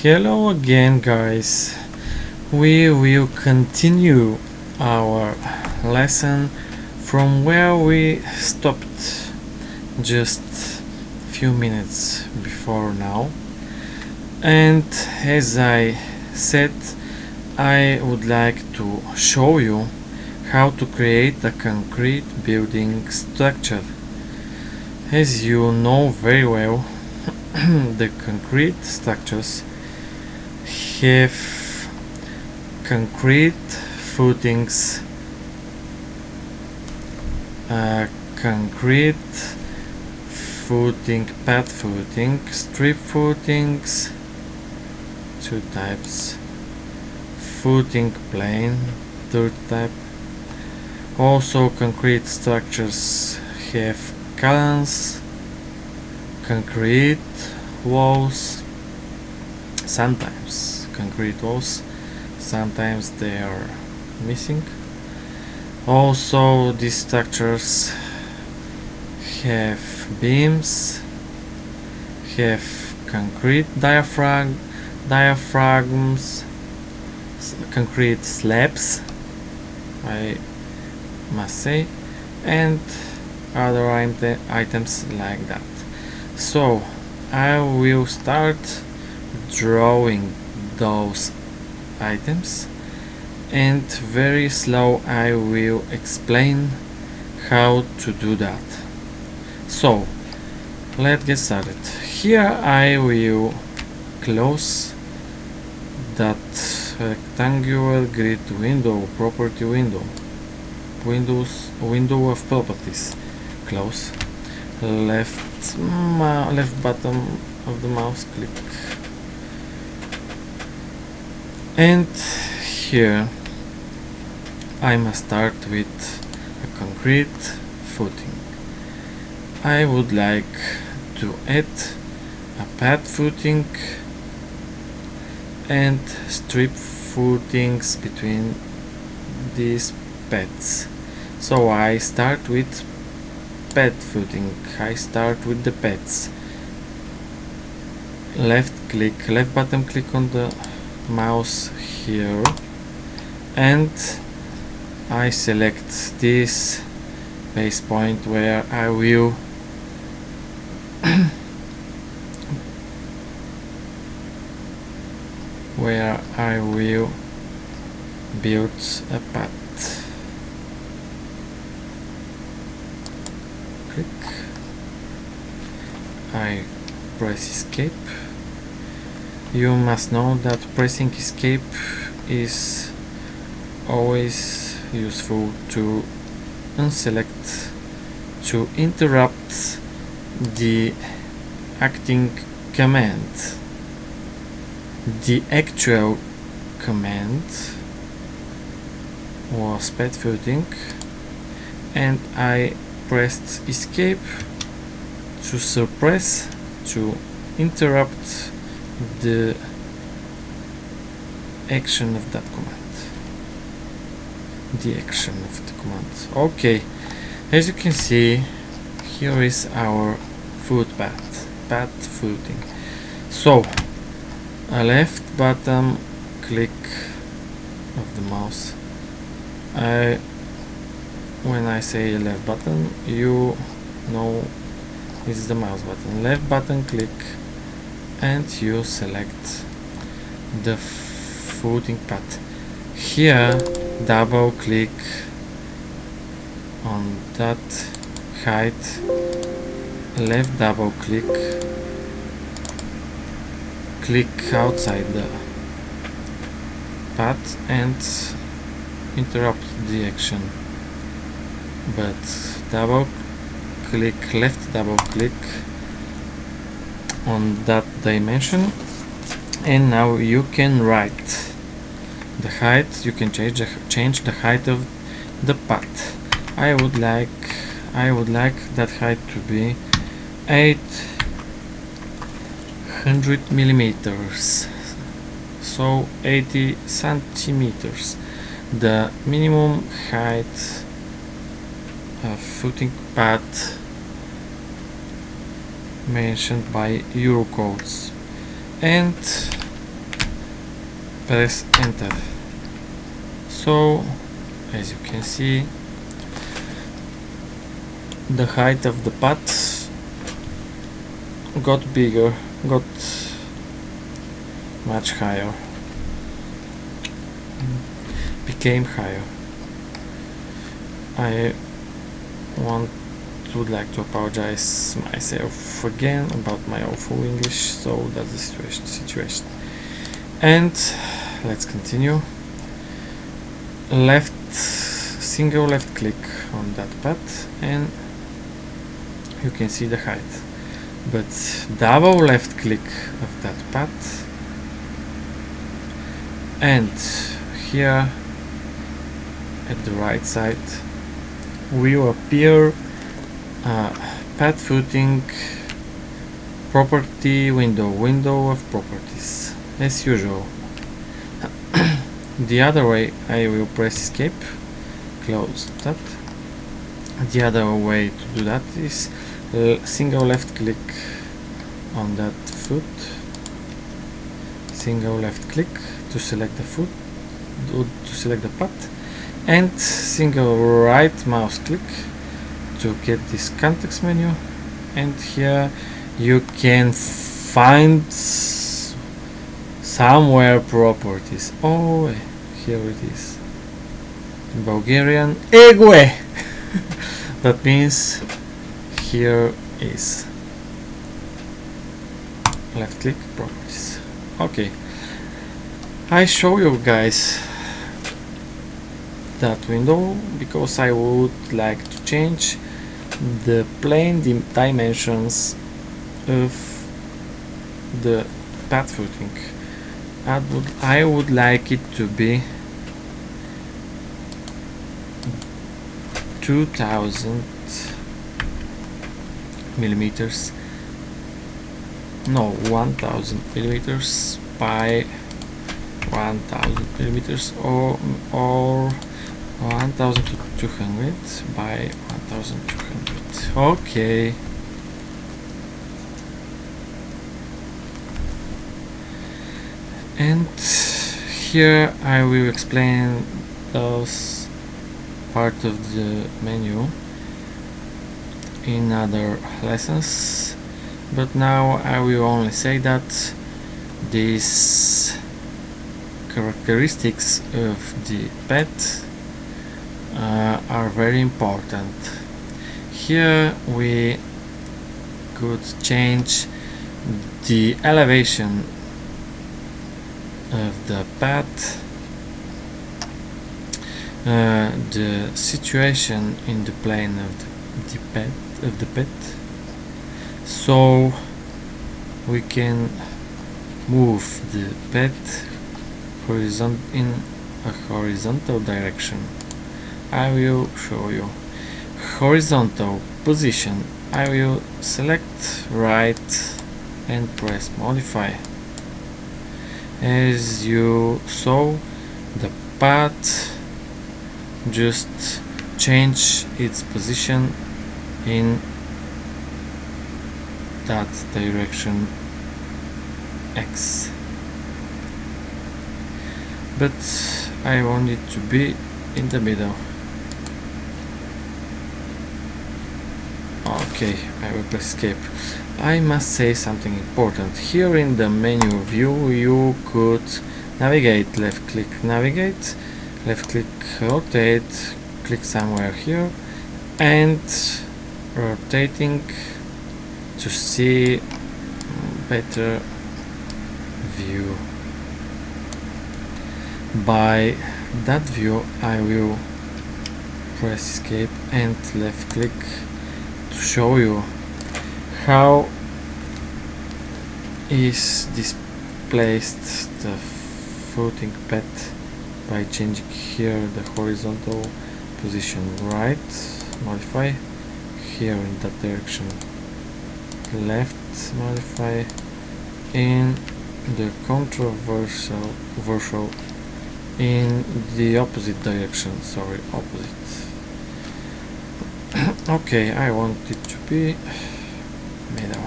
Hello again, guys. We will continue our lesson from where we stopped just a few minutes before now. And as I said, I would like to show you how to create a concrete building structure. As you know very well, the concrete structures have concrete footings, pad footing, strip footings, two types, footing plane, third type. Also, concrete structures have columns, concrete walls, sometimes concrete walls, sometimes they are missing. Also, these structures have beams, have concrete diaphragms, concrete slabs, I must say, and other items like that. So I will start drawing those items, and very slow I will explain how to do that. So let's get started. Here I will close that rectangular grid window, property window of properties. Close. Left button of the mouse, click, and here I must start with a concrete footing. I would like to add a pad footing and strip footings between these pads. So I start with pad footing. I start with the pads. Left button click on the mouse here, and I select this base point where I will build a pad. Click. I press escape. You must know that pressing escape is always useful to unselect, to interrupt the acting command. The actual command was pad footing, and I pressed escape to suppress, to interrupt the action of that command. Okay, as you can see, here is our pad footing. So a left button click of the mouse. When I say left button, you know it's the mouse button. Left button click, and you select the footing pad. Here double click on that height, left double click outside the pad and interrupt the action, but left double click on that dimension, and now you can write the height. You can change the height of the pad. I would like that height to be 800 millimeters, so 80 centimeters. The minimum height of footing pad mentioned by Eurocodes, and press enter. So as you can see, the height of the path got bigger, got much higher, became higher. I would like to apologize myself again about my awful English. So that's the situation. And let's continue. Single left click on that path and you can see the height, but double left click of that path and here at the right side will appear path footing property window of properties as usual. The other way, I will press escape, close that. The other way to do that is single left click on that foot, single left click to select the foot, to select the path, and single right mouse click to get this context menu. And here you can find somewhere properties. Oh, here it is. In Bulgarian, EGWE. That means here is left click properties. Okay, I show you guys that window because I would like to change the plane dimensions of the path footing. I would like it to be 2000 millimeters, no, 1000 millimeters by 1000 millimeters, or 1200 by 1200. Okay. And here I will explain those part of the menu in other lessons, but now I will only say that these characteristics of the pet are very important. Here we could change the elevation of the path, the situation in the plane of the pet, so we can move the pet in a horizontal direction. I will show you. Horizontal position, I will select right and press modify. As you saw, the path just change its position in that direction X, but I want it to be in the middle. Okay, I will press escape. I must say something important. Here in the menu view you could navigate, left click navigate, left click rotate, click somewhere here, and rotating to see better view. By that view I will press escape and left click to show you how is displaced the footing pet by changing here the horizontal position. Right, modify, here in that direction, left, modify, in the controversial in the opposite direction, sorry, opposite. Okay, I want it to be middle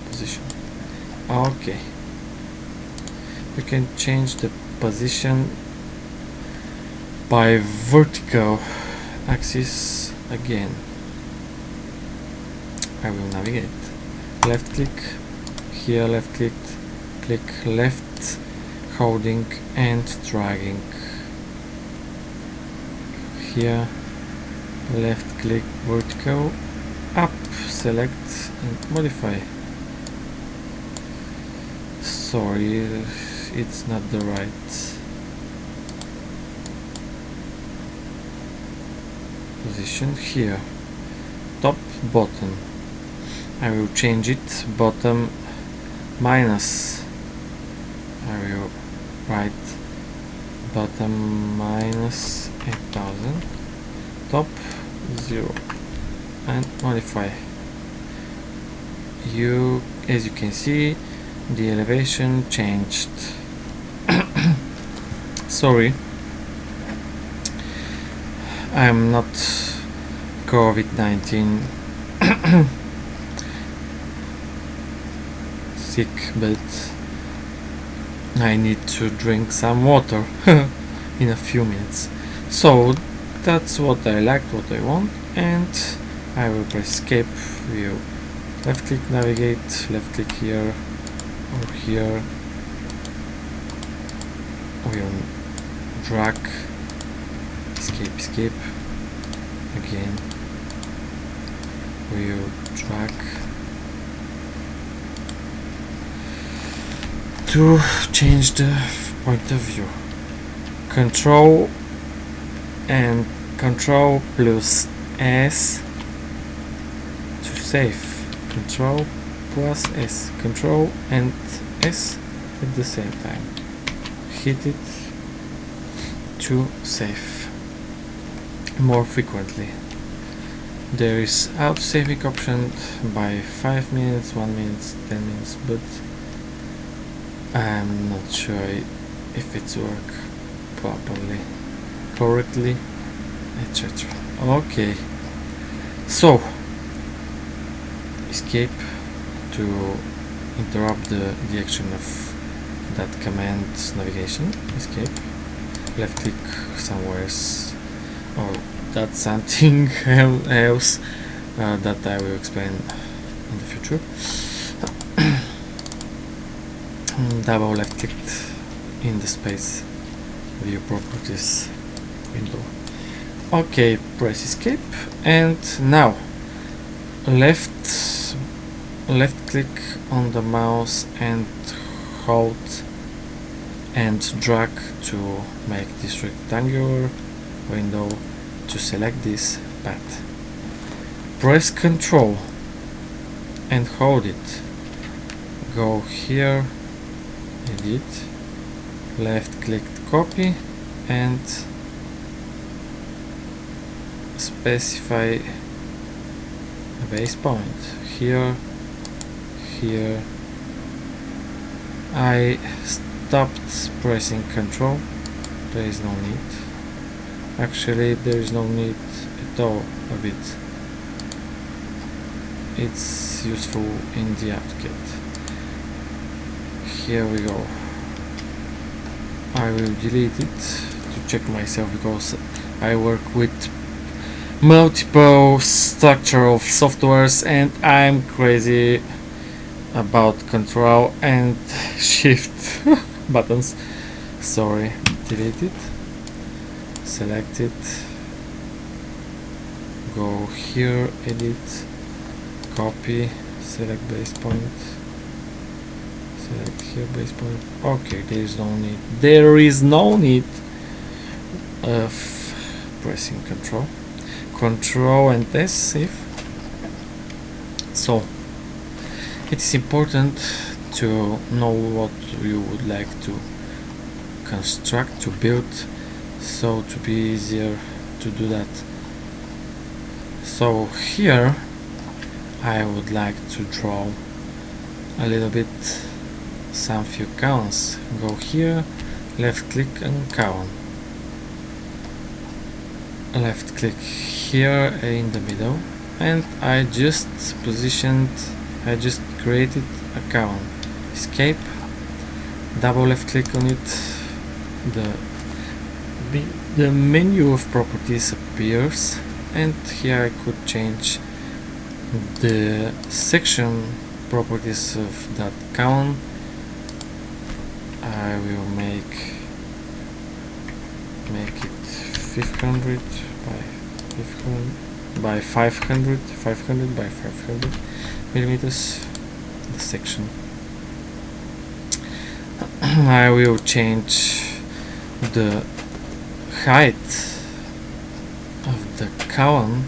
position. Okay, we can change the position by vertical axis again. I will navigate. Left click, here left click, click left, holding and dragging. Here left click vertical, up, select and modify. Sorry, it's not the right position. Here, top, bottom. I will change it, bottom minus. I will write bottom minus 8000, top 0, and modify. As you can see, the elevation changed. Sorry, I'm not COVID-19 sick, but I need to drink some water in a few minutes. So that's what I liked, what I want, and I will press escape, view, left click, navigate, left click here or here, we'll drag, escape, escape, again, we'll drag to change the point of view. Control and Control plus S to save. Control plus S. Control and S at the same time. Hit it to save more frequently. There is auto saving option by 5 minutes, 1 minute, 10 minutes, but I'm not sure if it's work properly, correctly, etc. Okay, so escape to interrupt the action of that command navigation. Escape, left click somewhere else, or that's something else that I will explain in the future. Double left clicked in the space view properties window. Okay, press escape, and now left click on the mouse and hold and drag to make this rectangular window to select this path. Press Ctrl and hold it. Go here, edit, left click, copy, and specify a base point here, here. I stopped pressing Ctrl. There is no need. Actually, there is no need at all of it. It's useful in the AutoCAD. Here we go. I will delete it to check myself, because I work with multiple structural softwares and I'm crazy about Control and Shift buttons. Sorry, delete it, select it, go here, edit, copy, select base point, select here base point. Okay, there is no need of pressing Control and S, save. So it is important to know what you would like to construct, to build, so to be easier to do that. So here I would like to draw a little bit, some few counts. Go here, left click and count. Left click here in the middle, and I just created a count. Escape, double left click on it, the menu of properties appears, and here I could change the section properties of that column. I will make it 500 by 500 by 500 millimeters, the section. I will change the height of the column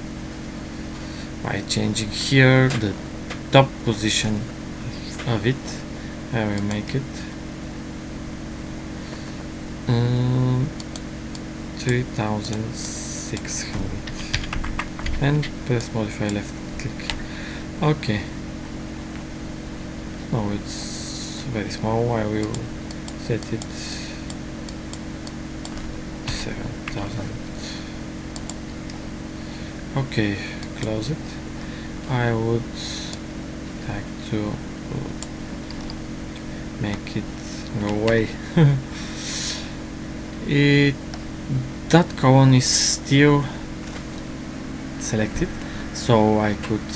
by changing here the top position of it. I will make it 3600 and press modify left click. Okay, now it's very small. I will set it 7000. Okay, close it. I would like to make it go away. That column is still selected, so I could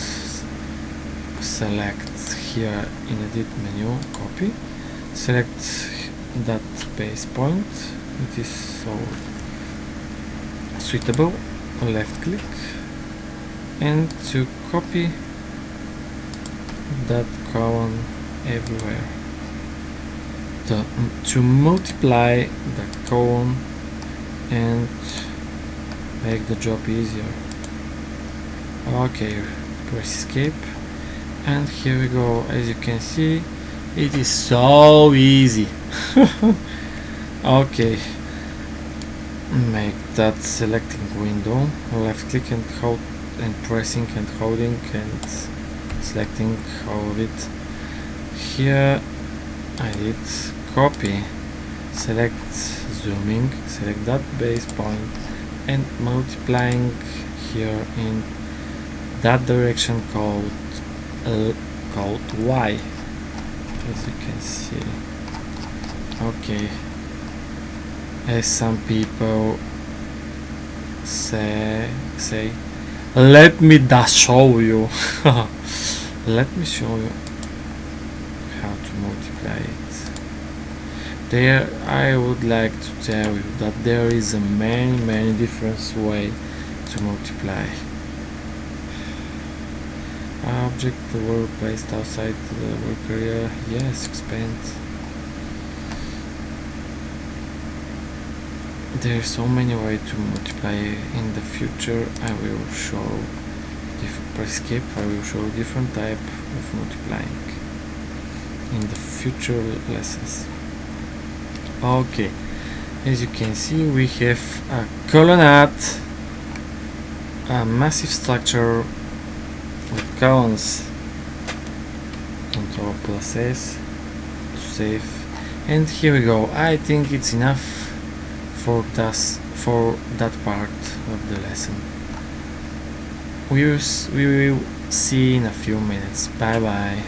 select here in edit menu, copy, select that base point. It is so suitable, left click, and to copy that column everywhere, to multiply the column and make the job easier. Okay, press escape, and here we go. As you can see, it is so easy. Okay, make that selecting window, left click and hold, and pressing and holding and selecting all of it. Here I did copy, select zooming, select that base point and multiplying here in that direction called Y, as you can see. Okay, as some people say let me show you. Let me show you how to multiply it. There, I would like to tell you that there is a many different way to multiply. Object, the word placed outside the work area. Yes, expand. There are so many ways to multiply. In the future, I will show. Press escape. I will show different type of multiplying in the future lessons. Okay, as you can see, we have a colonnade, a massive structure with columns and our places to save. And here we go. I think it's enough for that part of the lesson. We will see in a few minutes. Bye bye.